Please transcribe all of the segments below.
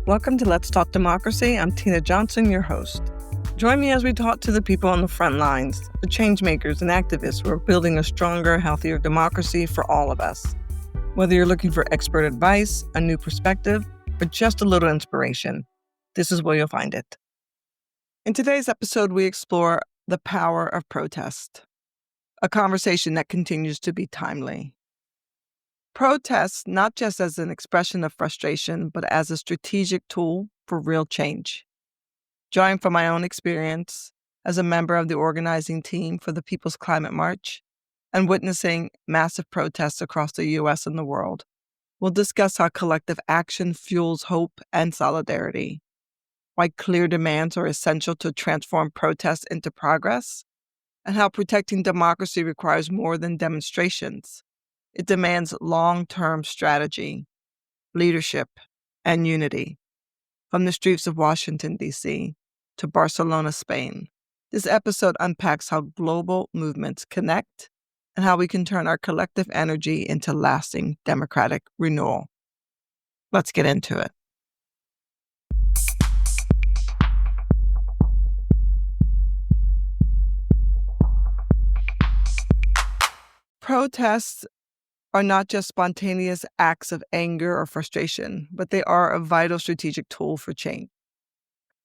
Welcome to Let's Talk Democracy. I'm Tina Johnson, your host. Join me as we talk to the people on the front lines, the change makers and activists who are building a stronger, healthier democracy for all of us. Whether you're looking for expert advice, a new perspective, or just a little inspiration, this is where you'll find it. In today's episode, we explore the power of protest, a conversation that continues to be timely. Protest not just as an expression of frustration, but as a strategic tool for real change. Drawing from my own experience as a member of the organizing team for the People's Climate March and witnessing massive protests across the U.S. and the world, we'll discuss how collective action fuels hope and solidarity, why clear demands are essential to transform protests into progress, and how protecting democracy requires more than demonstrations. It demands long-term strategy, leadership, and unity. From the streets of Washington, D.C. to Barcelona, Spain, this episode unpacks how global movements connect and how we can turn our collective energy into lasting democratic renewal. Let's get into it. Protests are not just spontaneous acts of anger or frustration, but they are a vital strategic tool for change.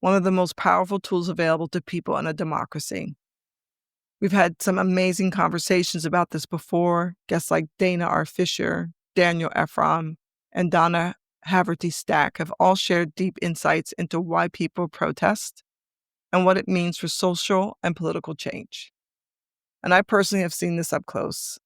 One of the most powerful tools available to people in a democracy. We've had some amazing conversations about this before. Guests like Dana R. Fisher, Daniel Ephraim, and Donna Haverty-Stack have all shared deep insights into why people protest and what it means for social and political change. And I personally have seen this up close.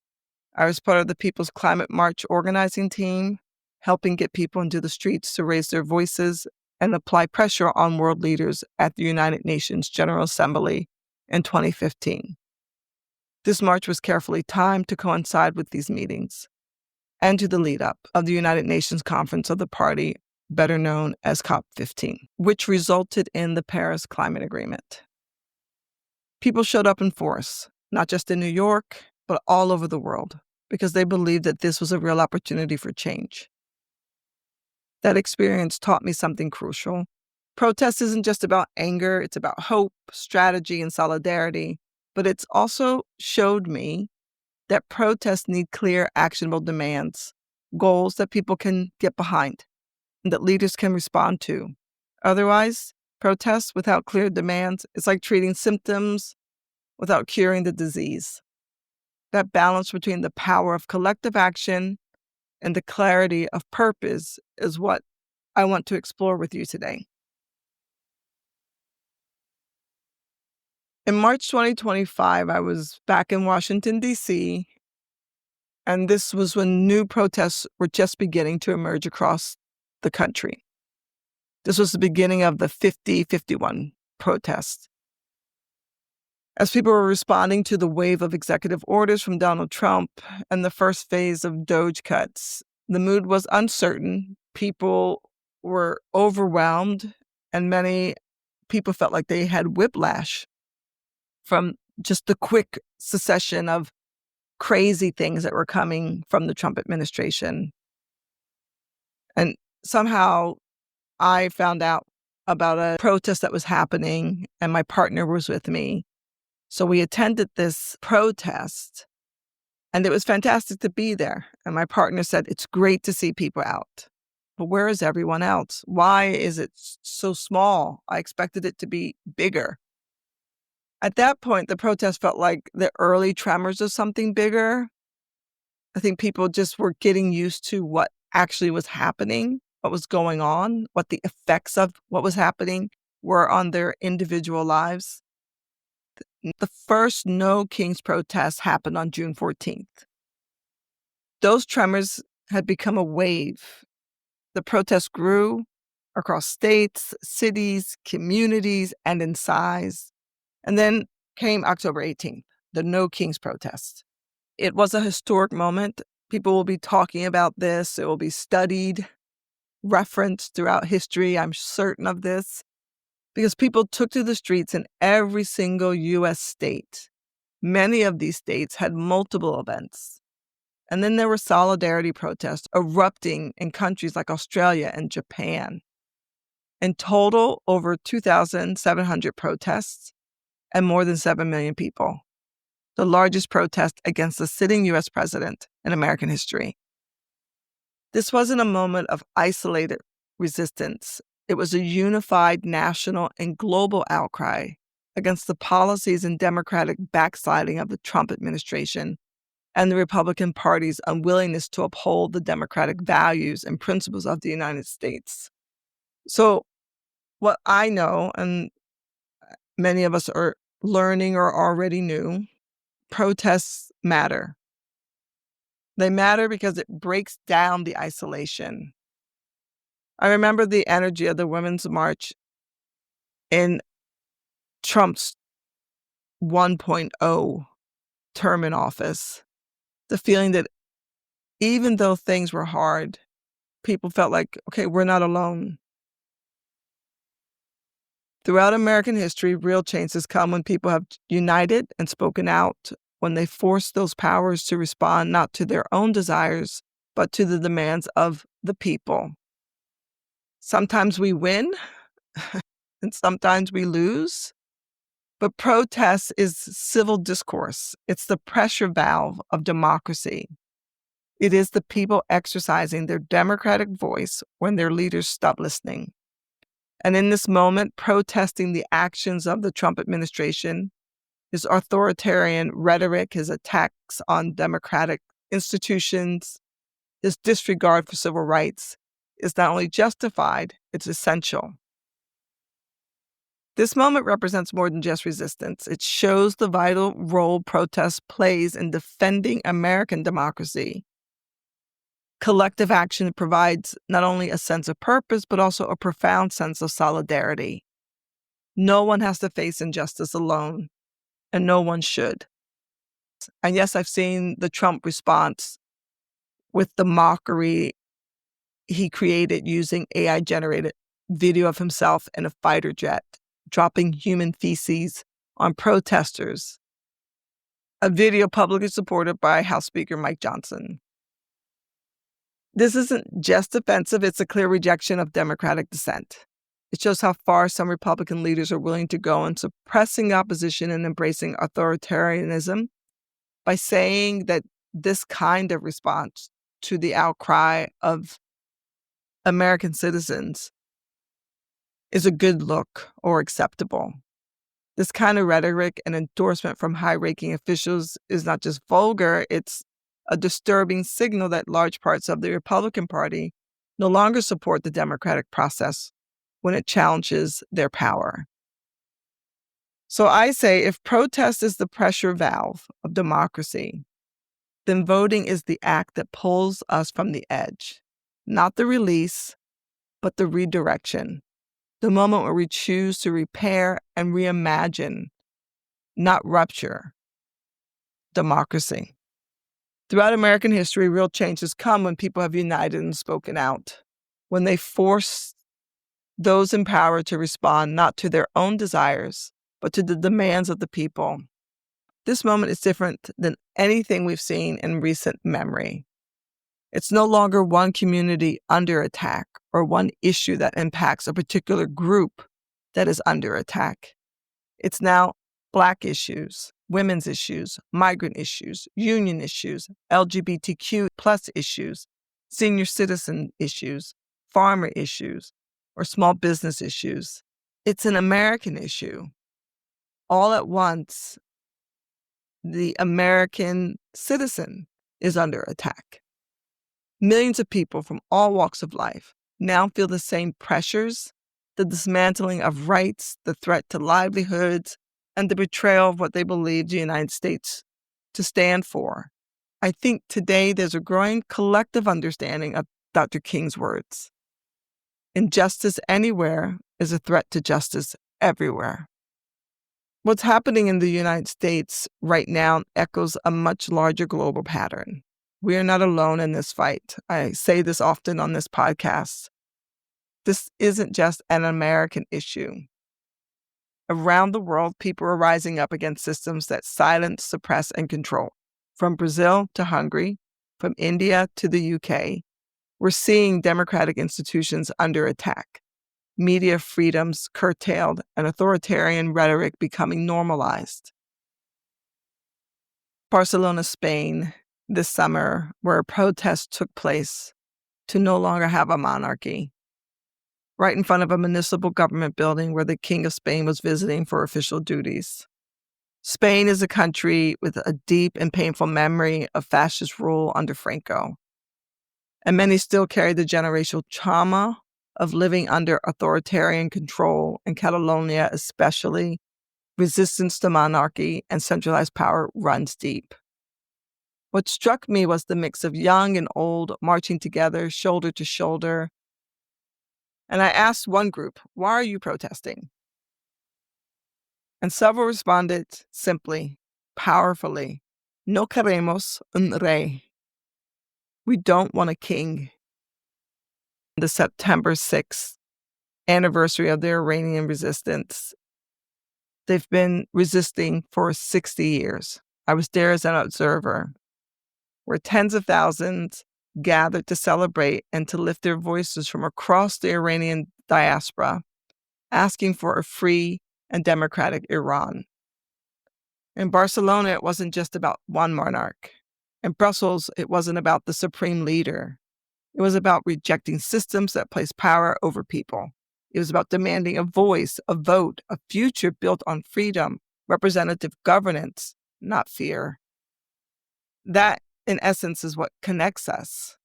I was part of the People's Climate March organizing team, helping get people into the streets to raise their voices and apply pressure on world leaders at the United Nations General Assembly in 2015. This march was carefully timed to coincide with these meetings and to the lead-up of the United Nations Conference of the Party, better known as COP15, which resulted in the Paris Climate Agreement. People showed up in force, not just in New York, but all over the world, because they believed that this was a real opportunity for change. That experience taught me something crucial. Protest isn't just about anger, it's about hope, strategy, and solidarity, but it's also showed me that protests need clear, actionable demands, goals that people can get behind, and that leaders can respond to. Otherwise, protests without clear demands is like treating symptoms without curing the disease. That balance between the power of collective action and the clarity of purpose is what I want to explore with you today. In March 2025, I was back in Washington, D.C., and this was when new protests were just beginning to emerge across the country. This was the beginning of the 50-51 protest. As people were responding to the wave of executive orders from Donald Trump and the first phase of DOGE cuts, the mood was uncertain. People were overwhelmed, and many people felt like they had whiplash from just the quick succession of crazy things that were coming from the Trump administration. And somehow I found out about a protest that was happening, and my partner was with me. So we attended this protest, and it was fantastic to be there. And my partner said, it's great to see people out. But where is everyone else? Why is it so small? I expected it to be bigger. At that point, the protest felt like the early tremors of something bigger. I think people just were getting used to what actually was happening, what was going on, what the effects of what was happening were on their individual lives. The first No Kings protest happened on June 14th. Those tremors had become a wave. The protests grew across states, cities, communities, and in size. And then came October 18th, the No Kings protest. It was a historic moment. People will be talking about this. It will be studied, referenced throughout history. I'm certain of this. Because people took to the streets in every single U.S. state. Many of these states had multiple events. And then there were solidarity protests erupting in countries like Australia and Japan. In total, over 2,700 protests and more than 7 million people. The largest protest against the sitting U.S. president in American history. This wasn't a moment of isolated resistance. It was a unified national and global outcry against the policies and democratic backsliding of the Trump administration and the Republican Party's unwillingness to uphold the democratic values and principles of the United States. So what I know, and many of us are learning or already knew, protests matter. They matter because it breaks down the isolation. I remember the energy of the Women's March in Trump's 1.0 term in office. The feeling that even though things were hard, people felt like, okay, we're not alone. Throughout American history, real change has come when people have united and spoken out, when they force those powers to respond not to their own desires, but to the demands of the people. Sometimes we win, and sometimes we lose. But protest is civil discourse. It's the pressure valve of democracy. It is the people exercising their democratic voice when their leaders stop listening. And in this moment, protesting the actions of the Trump administration, his authoritarian rhetoric, his attacks on democratic institutions, his disregard for civil rights is not only justified, it's essential. This moment represents more than just resistance. It shows the vital role protest plays in defending American democracy. Collective action provides not only a sense of purpose, but also a profound sense of solidarity. No one has to face injustice alone, and no one should. And yes, I've seen the Trump response with the mockery he created using AI-generated video of himself in a fighter jet, dropping human feces on protesters. A video publicly supported by House Speaker Mike Johnson. This isn't just offensive, it's a clear rejection of democratic dissent. It shows how far some Republican leaders are willing to go in suppressing opposition and embracing authoritarianism by saying that this kind of response to the outcry of American citizens is a good look or acceptable. This kind of rhetoric and endorsement from high-ranking officials is not just vulgar, it's a disturbing signal that large parts of the Republican Party no longer support the democratic process when it challenges their power. So I say if protest is the pressure valve of democracy, then voting is the act that pulls us from the edge, not the release, but the redirection, the moment where we choose to repair and reimagine, not rupture, democracy. Throughout American history, real change has come when people have united and spoken out, when they force those in power to respond not to their own desires, but to the demands of the people. This moment is different than anything we've seen in recent memory. It's no longer one community under attack or one issue that impacts a particular group that is under attack. It's now Black issues, women's issues, migrant issues, union issues, LGBTQ plus issues, senior citizen issues, farmer issues, or small business issues. It's an American issue. All at once, the American citizen is under attack. Millions of people from all walks of life now feel the same pressures, the dismantling of rights, the threat to livelihoods, and the betrayal of what they believe the United States to stand for. I think today there's a growing collective understanding of Dr. King's words. Injustice anywhere is a threat to justice everywhere. What's happening in the United States right now echoes a much larger global pattern. We are not alone in this fight. I say this often on this podcast. This isn't just an American issue. Around the world, people are rising up against systems that silence, suppress, and control. From Brazil to Hungary, from India to the UK, we're seeing democratic institutions under attack. media freedoms curtailed, and authoritarian rhetoric becoming normalized. Barcelona, Spain, this summer, where a protest took place to no longer have a monarchy, right in front of a municipal government building where the King of Spain was visiting for official duties. Spain is a country with a deep and painful memory of fascist rule under Franco, and many still carry the generational trauma of living under authoritarian control. In Catalonia especially, resistance to monarchy and centralized power runs deep. What struck me was the mix of young and old marching together, shoulder to shoulder. And I asked one group, "Why are you protesting?" And several responded simply, powerfully, "No queremos un rey." We don't want a king. The September 6th anniversary of the Iranian resistance, they've been resisting for 60 years. I was there as an observer, where tens of thousands gathered to celebrate and to lift their voices from across the Iranian diaspora, asking for a free and democratic Iran. In Barcelona, it wasn't just about one monarch. In Brussels, it wasn't about the supreme leader. It was about rejecting systems that place power over people. It was about demanding a voice, a vote, a future built on freedom, representative governance, not fear. That, in essence, is what connects us.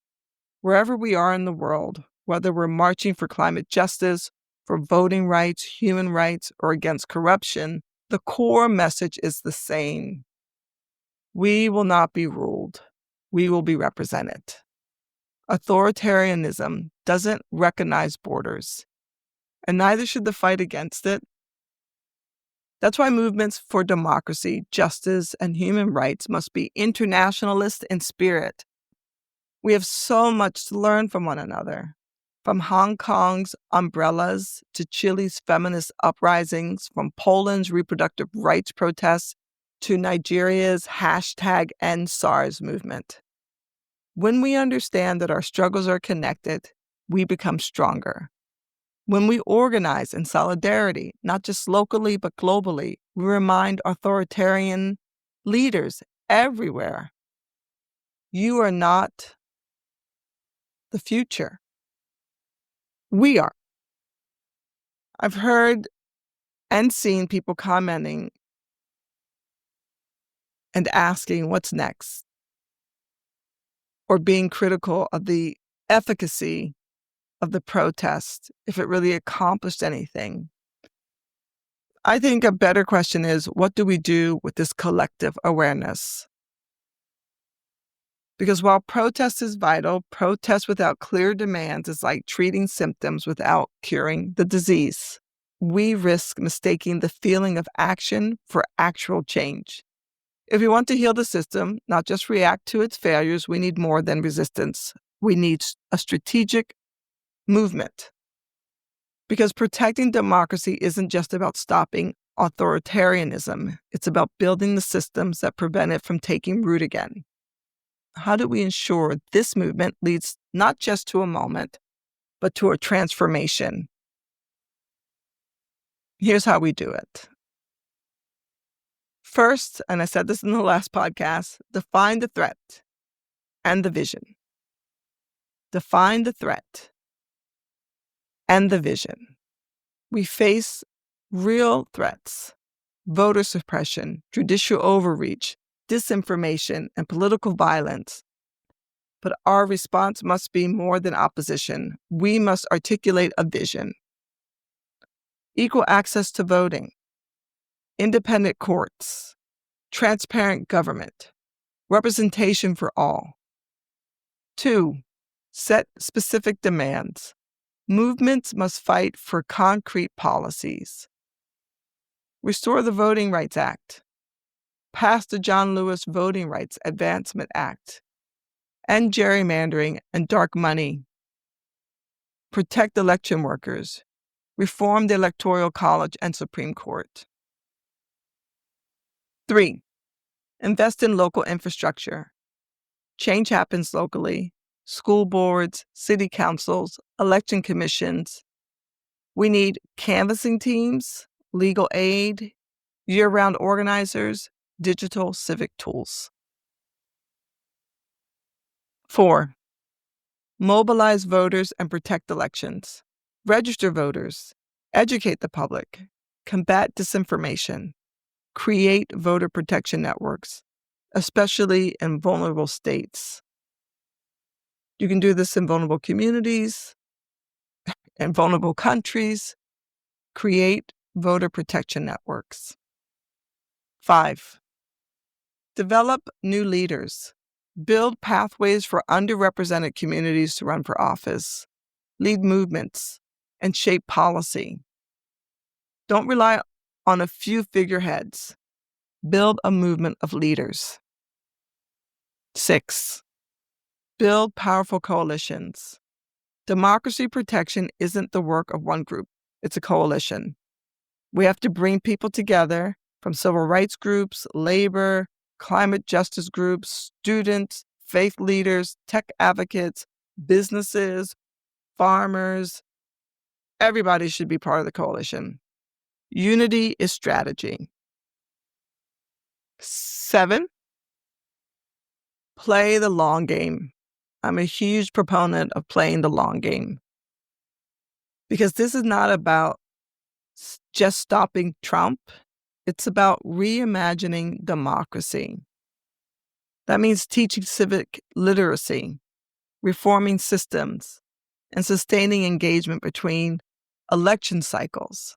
Wherever we are in the world, whether we're marching for climate justice, for voting rights, human rights, or against corruption, the core message is the same. We will not be ruled. We will be represented. Authoritarianism doesn't recognize borders, and neither should the fight against it. That's why movements for democracy, justice, and human rights must be internationalist in spirit. We have so much to learn from one another, from Hong Kong's umbrellas to Chile's feminist uprisings, from Poland's reproductive rights protests to Nigeria's #EndSARS movement. When we understand that our struggles are connected, we become stronger. When we organize in solidarity, not just locally but globally, we remind authoritarian leaders everywhere, you are not the future. We are. I've heard and seen people commenting and asking what's next, or being critical of the efficacy of the protest, if it really accomplished anything. I think a better question is, what do we do with this collective awareness? Because while protest is vital, protest without clear demands is like treating symptoms without curing the disease. We risk mistaking the feeling of action for actual change. If we want to heal the system, not just react to its failures, we need more than resistance. We need a strategic movement. Because protecting democracy isn't just about stopping authoritarianism. It's about building the systems that prevent it from taking root again. How do we ensure this movement leads not just to a moment, but to a transformation? Here's how we do it. First, and I said this in the last podcast, define the threat and the vision. Define the threat and the vision. We face real threats: voter suppression, judicial overreach, disinformation, and political violence. But our response must be more than opposition. We must articulate a vision. Equal access to voting, independent courts, transparent government, representation for all. 2, set specific demands. Movements must fight for concrete policies. Restore the Voting Rights Act. Pass the John Lewis Voting Rights Advancement Act. End gerrymandering and dark money. Protect election workers. Reform the Electoral College and Supreme Court. 3, invest in local infrastructure. Change happens locally. School boards, city councils, election commissions. We need canvassing teams, legal aid, year-round organizers, digital civic tools. 4, mobilize voters and protect elections. Register voters, educate the public, combat disinformation, create voter protection networks, especially in vulnerable states. You can do this in vulnerable communities, in vulnerable countries. Create voter protection networks. 5, develop new leaders. Build pathways for underrepresented communities to run for office. Lead movements and shape policy. Don't rely on a few figureheads. Build a movement of leaders. 6, build powerful coalitions. Democracy protection isn't the work of one group, it's a coalition. We have to bring people together from civil rights groups, labor, climate justice groups, students, faith leaders, tech advocates, businesses, farmers. Everybody should be part of the coalition. Unity is strategy. 7, play the long game. I'm a huge proponent of playing the long game because this is not about just stopping Trump. It's about reimagining democracy. That means teaching civic literacy, reforming systems, and sustaining engagement between election cycles.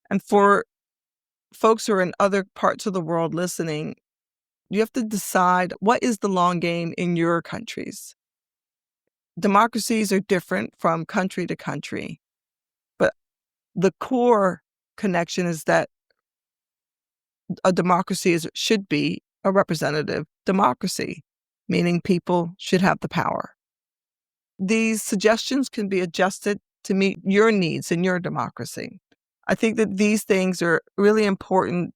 And for folks who are in other parts of the world listening, you have to decide what is the long game in your countries. Democracies are different from country to country, but the core connection is that a democracy should be a representative democracy, meaning people should have the power. These suggestions can be adjusted to meet your needs in your democracy. I think that these things are really important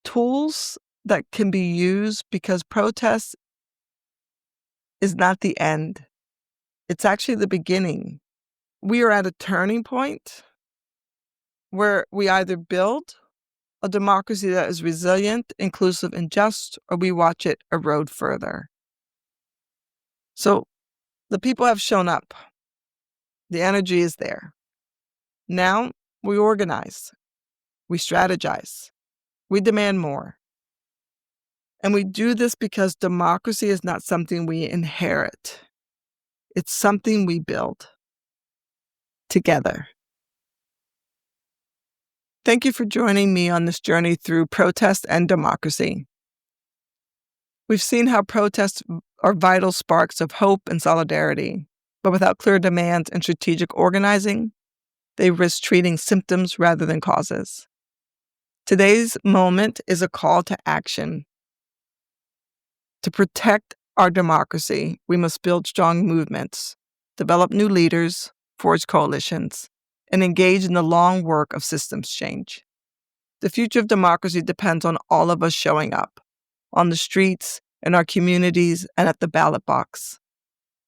tools that can be used because protest is not the end. It's actually the beginning. We are at a turning point where we either build a democracy that is resilient, inclusive, and just, or we watch it erode further. So the people have shown up. The energy is there. Now we organize, we strategize, we demand more. And we do this because democracy is not something we inherit. It's something we build together. Thank you for joining me on this journey through protest and democracy. We've seen how protests are vital sparks of hope and solidarity, but without clear demands and strategic organizing, they risk treating symptoms rather than causes. Today's moment is a call to action. To protect our democracy, we must build strong movements, develop new leaders, forge coalitions, and engage in the long work of systems change. The future of democracy depends on all of us showing up, on the streets, in our communities, and at the ballot box.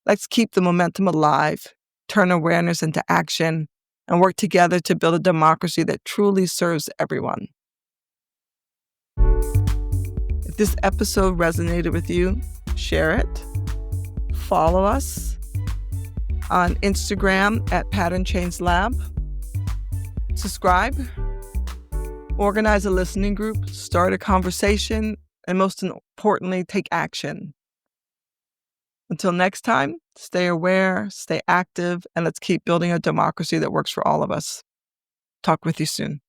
Let's keep the momentum alive, turn awareness into action, and work together to build a democracy that truly serves everyone. If this episode resonated with you, share it. Follow us on Instagram at Pattern Change Lab. Subscribe. Organize a listening group. Start a conversation. And most importantly, take action. Until next time, stay aware, stay active, and let's keep building a democracy that works for all of us. Talk with you soon.